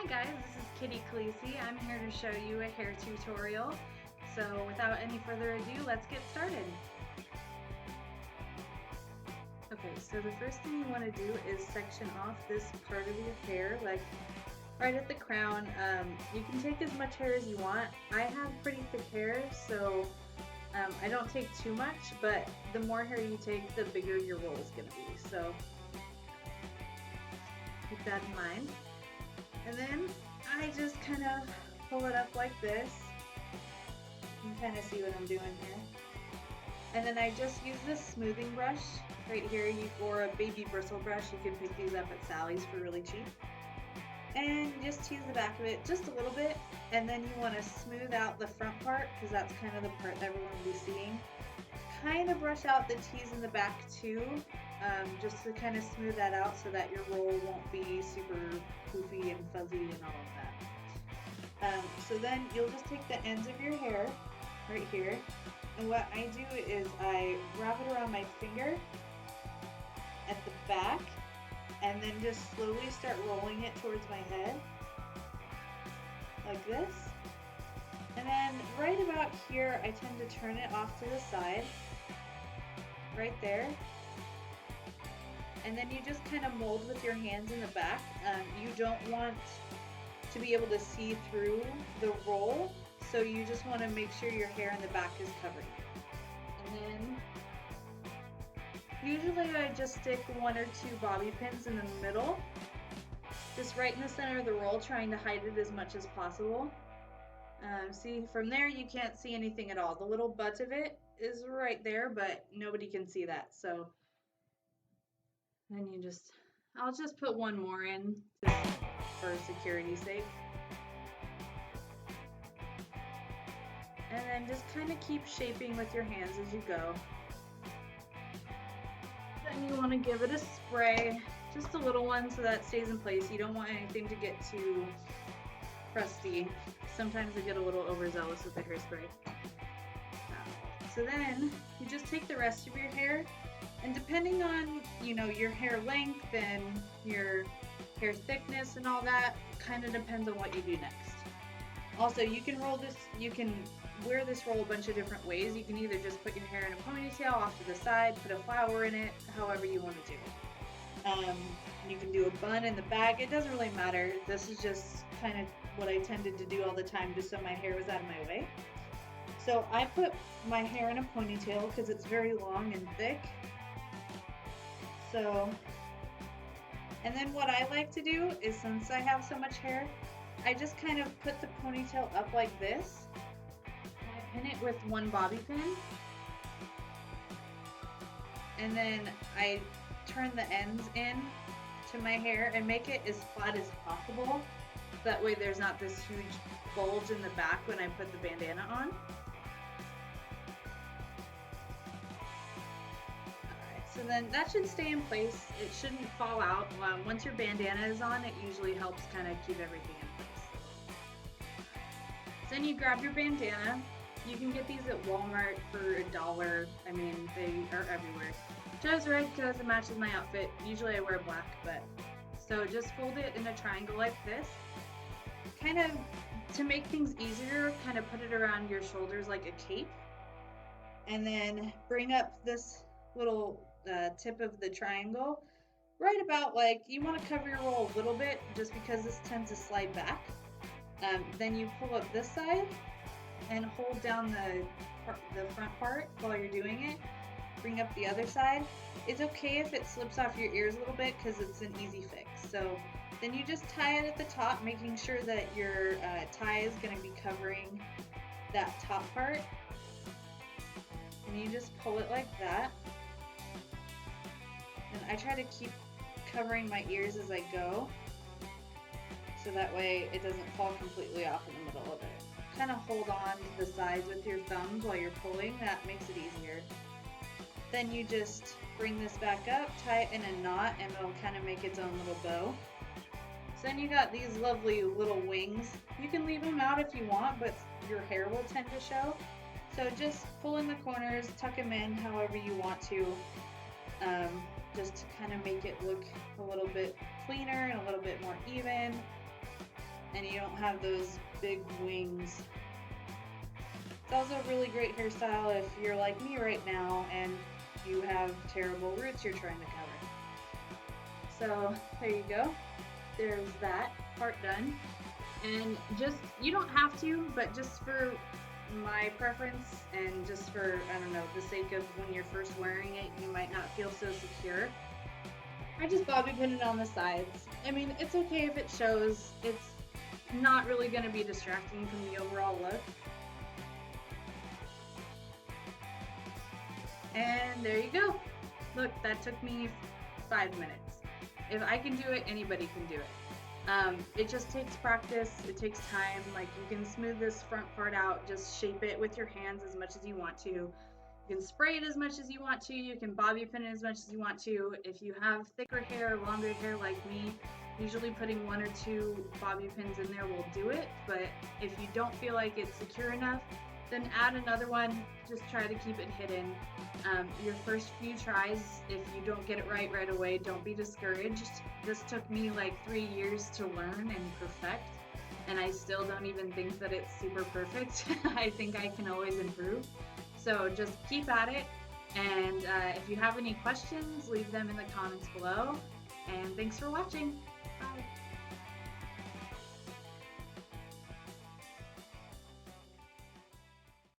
Hi guys, this is Kitty Khaleesi. I'm here to show you a hair tutorial. So without any further ado, let's get started. Okay, so the first thing you want to do is section off this part of your hair, like right at the crown. You can take as much hair as you want. I have pretty thick hair, so I don't take too much, but the more hair you take, the bigger your roll is going to be. So keep that in mind. And then I just kind of pull it up like this. You can kind of see what I'm doing here. And then I just use this smoothing brush right here, or a baby bristle brush. You can pick these up at Sally's for really cheap. And just tease the back of it just a little bit. And then you want to smooth out the front part, because that's kind of the part everyone will be seeing. Kind of brush out the tease in the back too, just to kind of smooth that out so that your roll won't be super poofy and fuzzy and all of that. So then you'll just take the ends of your hair right here, and what I do is I wrap it around my finger at the back and then just slowly start rolling it towards my head like this. And then right about here I tend to turn it off to the side right there. And then you just kind of mold with your hands in the back. You don't want to be able to see through the roll, so you just want to make sure your hair in the back is covered. And then usually I just stick 1 or 2 bobby pins in the middle, just right in the center of the roll, trying to hide it as much as possible. See, from there you can't see anything at all. The little butt of it is right there, but nobody can see that. So then I'll just put 1 more in just for security's sake. And then just kind of keep shaping with your hands as you go. Then you want to give it a spray, just a little one so that stays in place. You don't want anything to get too crusty. Sometimes I get a little overzealous with the hairspray. So then you just take the rest of your hair, and depending on, your hair length and your hair thickness and all that, kind of depends on what you do next. Also, you can wear this roll a bunch of different ways. You can either just put your hair in a ponytail off to the side, put a flower in it, however you want to do it. You can do a bun in the back. It doesn't really matter. This is just kind of what I tended to do all the time, just so my hair was out of my way. So I put my hair in a ponytail because it's very long and thick. And then what I like to do is, since I have so much hair, I just kind of put the ponytail up like this. And I pin it with 1 bobby pin. And then I turn the ends in to my hair and make it as flat as possible. That way there's not this huge bulge in the back when I put the bandana on. So then that should stay in place. It shouldn't fall out. Once your bandana is on, it usually helps kind of keep everything in place. So then you grab your bandana. You can get these at Walmart for $1. I mean, they are everywhere. Chose red because it matches my outfit. Usually I wear black, but so just fold it in a triangle like this. Kind of, to make things easier, kind of put it around your shoulders like a cape. And then bring up this little tip of the triangle right about, like, you want to cover your roll a little bit just because this tends to slide back. Then you pull up this side and hold down the front part while you're doing it. Bring up the other side. It's okay if it slips off your ears a little bit because it's an easy fix. So then you just tie it at the top, making sure that your tie is going to be covering that top part. And you just pull it like that. And I try to keep covering my ears as I go, so that way it doesn't fall completely off in the middle of it. Kind of hold on to the sides with your thumbs while you're pulling. That makes it easier. Then you just bring this back up, tie it in a knot, and it'll kind of make its own little bow. So then you got these lovely little wings. You can leave them out if you want, but your hair will tend to show. So just pull in the corners, tuck them in however you want to, just to kind of make it look a little bit cleaner and a little bit more even. and you don't have those big wings. It's also a really great hairstyle if you're like me right now and you have terrible roots you're trying to cover. So there you go. There's that part done. And just, you don't have to, but just for my preference and just for, I don't know, the sake of when you're first wearing it, you might not feel so secure. I just bobby pin it on the sides. I mean, it's okay if it shows. It's not really going to be distracting from the overall look. And there you go. Look, that took me 5 minutes. If I can do it, anybody can do it. It just takes practice, it takes time. Like, you can smooth this front part out, just shape it with your hands as much as you want to. You can spray it as much as you want to, you can bobby pin it as much as you want to. If you have thicker hair, longer hair like me, usually putting 1 or 2 bobby pins in there will do it, but if you don't feel like it's secure enough, then add another one. Just try to keep it hidden. Your first few tries, if you don't get it right away, don't be discouraged. This took me like 3 years to learn and perfect, and I still don't even think that it's super perfect. I think I can always improve. So just keep at it, and if you have any questions, leave them in the comments below, and thanks for watching. Bye.